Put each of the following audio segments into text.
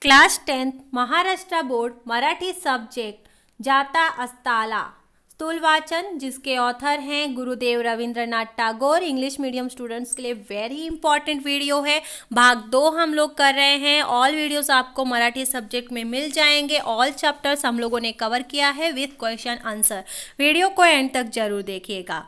Class 10th Maharashtra board Marathi subject जाता अस्ताला स्थूल वाचन, जिसके ऑथर हैं Gurudev Rabindranath Tagore. English medium students के लिए वेरी इंपॉर्टेंट वीडियो है। भाग 2 हम लोग कर रहे हैं। ऑल वीडियोस आपको मराठी सब्जेक्ट में मिल जाएंगे। ऑल चैप्टर्स हम लोगों ने कवर किया है विथ क्वेश्चन आंसर। वीडियो को एंड तक जरूर देखिएगा।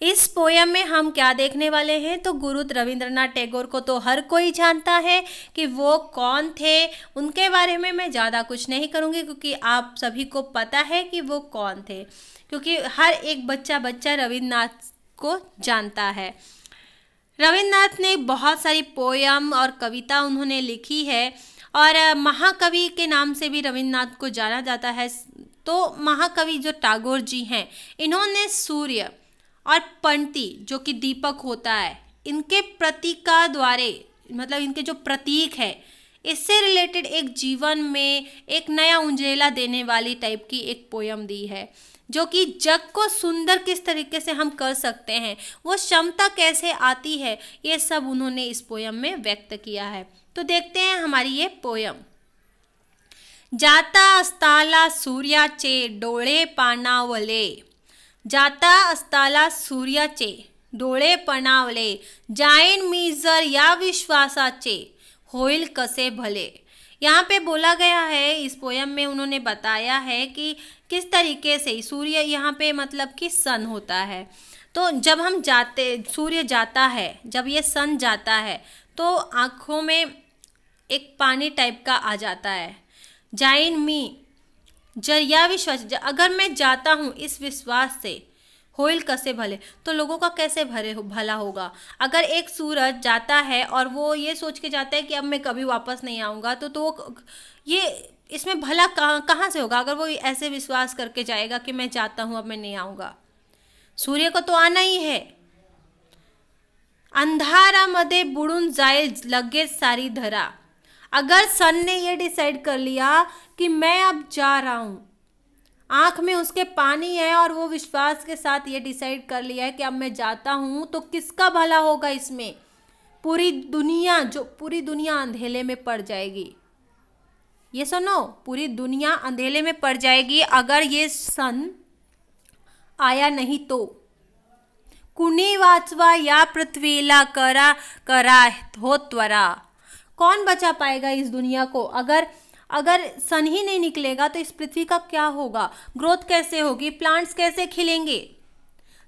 इस पोयम में हम क्या देखने वाले हैं, तो गुरु रविंद्रनाथ टैगोर को तो हर कोई जानता है कि वो कौन थे। उनके बारे में मैं ज़्यादा कुछ नहीं करूँगी क्योंकि आप सभी को पता है कि वो कौन थे, क्योंकि हर एक बच्चा रविन्द्रनाथ को जानता है। रविन्द्रनाथ ने बहुत सारी पोयम और कविता उन्होंने लिखी है और महाकवि के नाम से भी रविन्द्रनाथ को जाना जाता है। तो महाकवि जो टैगोर जी हैं, इन्होंने सूर्य और पंक्ति जो कि दीपक होता है, इनके प्रतीका द्वारे, मतलब इनके जो प्रतीक है, इससे रिलेटेड एक जीवन में एक नया उंजेला देने वाली टाइप की एक पोयम दी है, जो कि जग को सुंदर किस तरीके से हम कर सकते हैं, वो क्षमता कैसे आती है, ये सब उन्होंने इस पोयम में व्यक्त किया है। तो देखते हैं हमारी ये पोयम। जाता अस्ताला सूर्याचे डोळे पाणावले, जाता अस्ताला सूर्याचे डोळे पणावले, जाईन मी जर या विश्वासाचे होईल कसे भले। यहाँ पे बोला गया है, इस पोयम में उन्होंने बताया है कि किस तरीके से सूर्य, यहाँ पे मतलब कि सन होता है। तो जब हम सूर्य जाता है, जब ये सन जाता है तो आँखों में एक पानी टाइप का आ जाता है। जाइन मी जर या विश्वास, अगर मैं जाता हूँ इस विश्वास से, होइल कसे भले, तो लोगों का कैसे भला होगा। अगर एक सूरज जाता है और वो ये सोच के जाता है कि अब मैं कभी वापस नहीं आऊँगा, तो ये इसमें भला कहाँ से होगा, अगर वो ऐसे विश्वास करके जाएगा कि मैं जाता हूँ अब मैं नहीं आऊँगा। सूर्य को तो आना ही है। अंधारामध्ये बुडून जाईल लगेच सारी धरा, अगर सन ने ये डिसाइड कर लिया कि मैं अब जा रहा हूँ, आँख में उसके पानी है और वो विश्वास के साथ ये डिसाइड कर लिया है कि अब मैं जाता हूँ, तो किसका भला होगा इसमें। पूरी दुनिया अंधेले में पड़ जाएगी। ये सुनो, पूरी दुनिया अंधेले में पड़ जाएगी अगर ये सन आया नहीं तो। कुणी वाचवा या पृथ्वीला करा हो त्वरा, कौन बचा पाएगा इस दुनिया को। अगर सन ही नहीं निकलेगा तो इस पृथ्वी का क्या होगा, ग्रोथ कैसे होगी, प्लांट्स कैसे खिलेंगे,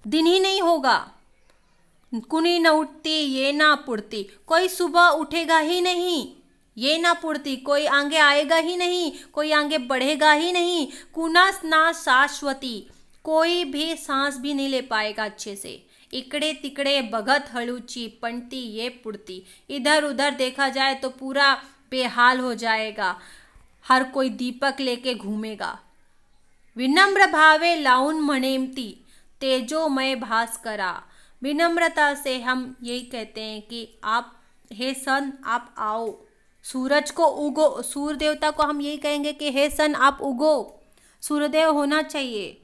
दिन ही नहीं होगा। कुनी न उठती ये ना पुड़ती, कोई सुबह उठेगा ही नहीं, ये ना पुड़ती, कोई आगे आएगा ही नहीं, कोई आगे बढ़ेगा ही नहीं। कुनास ना शाश्वती, कोई भी सांस भी नहीं ले पाएगा अच्छे से। इकड़े तिकड़े बगत हलूची पंक्ति ये पुड़ती, इधर उधर देखा जाए तो पूरा बेहाल हो जाएगा, हर कोई दीपक लेके घूमेगा। विनम्र भावे लाउन मणेमती तेजोमय भास करा, विनम्रता से हम यही कहते हैं कि आप, हे सन आप आओ, सूरज को उगो, सूर्य देवता को हम यही कहेंगे कि हे सन आप उगो। सूर्यदेव होना चाहिए,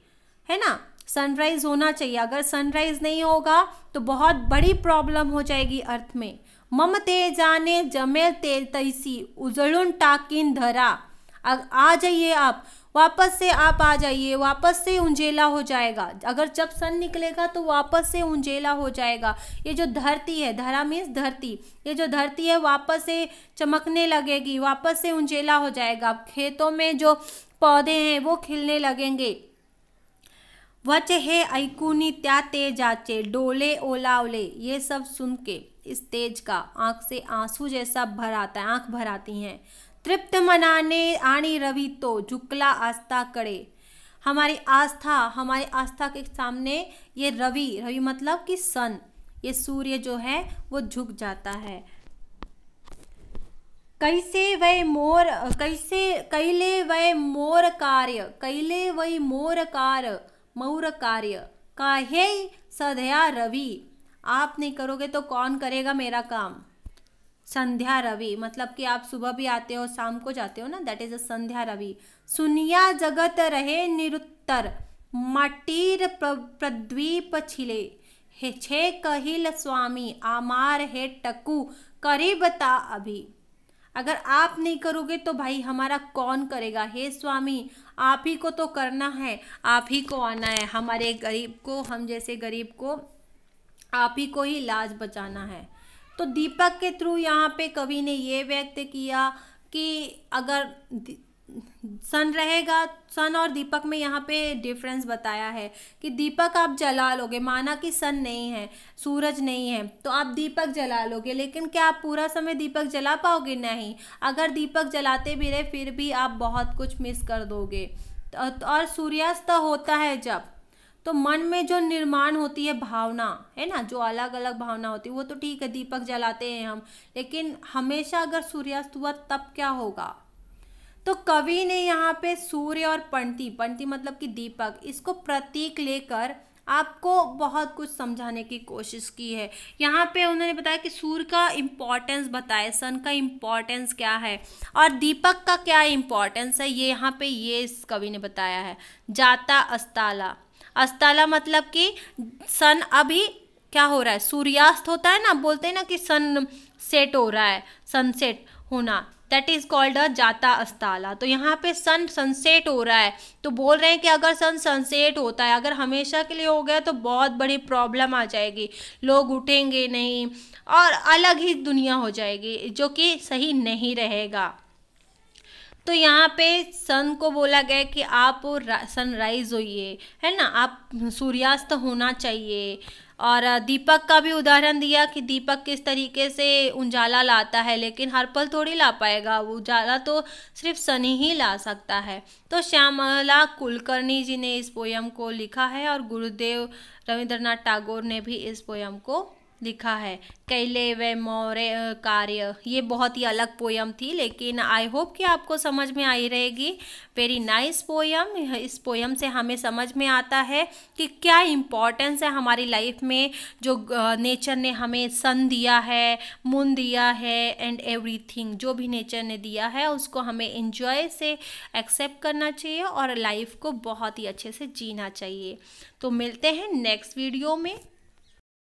है ना, सनराइज होना चाहिए। अगर सनराइज नहीं होगा तो बहुत बड़ी प्रॉब्लम हो जाएगी अर्थ में। मम तेजाने जमेल ते तैसी उजळून टाकीन धरा, आ जाइए आप, वापस से आप आ जाइए, वापस से उंजेला हो जाएगा। अगर जब सन निकलेगा तो वापस से उंजेला हो जाएगा। ये जो धरती है, धरा मीन्स धरती, ये जो धरती है वापस से चमकने लगेगी, वापस से उंजेला हो जाएगा। खेतों में जो पौधे हैं वो खिलने लगेंगे। वच हे ऐकुनी त्या तेजाचे डोले ओलावले, ये सब सुन के इस तेज का आँख से आंसू जैसा भर आता है, आँख भर आती हैं। तृप्त मनाने आनी रवि तो झुकला आस्था कड़े, हमारी आस्था के सामने ये रवि मतलब कि सन, ये सूर्य जो है वो झुक जाता है। कैले वै मोर कार्य काहे संध्या रवि, आप नहीं करोगे तो कौन करेगा मेरा काम। संध्या रवि मतलब कि आप सुबह भी आते हो शाम को जाते हो ना, दैट इज अ संध्या रवि। सुनिया जगत रहे निरुत्तर माटीर प्रद्वीप छिले, हे छे कहिल स्वामी आमार हे टकू करीबता अभी। अगर आप नहीं करोगे तो भाई हमारा कौन करेगा। हे स्वामी, आप ही को तो करना है, आप ही को आना है, हमारे गरीब को, हम जैसे गरीब को आप ही को ही लाज बचाना है। तो दीपक के थ्रू यहाँ पे कवि ने ये व्यक्त किया कि अगर सन रहेगा, सन और दीपक में यहाँ पे डिफरेंस बताया है कि दीपक आप जला लोगे, माना कि सन नहीं है, सूरज नहीं है, तो आप दीपक जला लोगे, लेकिन क्या आप पूरा समय दीपक जला पाओगे? नहीं। अगर दीपक जलाते भी रहे फिर भी आप बहुत कुछ मिस कर दोगे। और सूर्यास्त होता है जब, तो मन में जो निर्माण होती है भावना, है ना, जो अलग अलग भावना होती है, वो तो ठीक है, दीपक जलाते हैं हम, लेकिन हमेशा अगर सूर्यास्त हुआ तब क्या होगा? तो कवि ने यहाँ पे सूर्य और पंक्ति, पंक्ति मतलब कि दीपक, इसको प्रतीक लेकर आपको बहुत कुछ समझाने की कोशिश की है। यहाँ पे उन्होंने बताया कि सूर्य का इम्पोर्टेंस बताया, सन का इम्पोर्टेंस क्या है और दीपक का क्या इम्पोर्टेंस है, ये यहाँ पे ये इस कवि ने बताया है। जाता अस्ताला, अस्ताला मतलब कि सन अभी क्या हो रहा है, सूर्यास्त होता है ना, बोलते हैं ना कि सन सेट हो रहा है, सनसेट होना, दैट इज कॉल्ड अ जाता अस्ताला। तो यहाँ पे सन सनसेट हो रहा है, तो बोल रहे हैं कि अगर सन सनसेट होता है, अगर हमेशा के लिए हो गया तो बहुत बड़ी प्रॉब्लम आ जाएगी, लोग उठेंगे नहीं और अलग ही दुनिया हो जाएगी, जो कि सही नहीं रहेगा। तो यहाँ पे सन को बोला गया कि आप सनराइज होइए, है ना, आप सूर्यास्त होना चाहिए। और दीपक का भी उदाहरण दिया कि दीपक किस तरीके से उजाला लाता है, लेकिन हर पल थोड़ी ला पाएगा, वो उजाला तो सिर्फ सन ही ला सकता है। तो श्यामला कुलकर्णी जी ने इस पोयम को लिखा है और गुरुदेव रविंद्रनाथ टैगोर ने भी इस पोयम को लिखा है। कैले व मोरे कार्य, ये बहुत ही अलग पोयम थी, लेकिन आई होप कि आपको समझ में आई रहेगी। Very nice poem. इस पोयम से हमें समझ में आता है कि क्या इम्पोर्टेंस है हमारी लाइफ में, जो नेचर ने हमें सन दिया है, मून दिया है एंड एवरीथिंग, जो भी नेचर ने दिया है उसको हमें एंजॉय से एक्सेप्ट करना चाहिए और लाइफ को बहुत ही अच्छे से जीना चाहिए। तो मिलते हैं नेक्स्ट वीडियो में।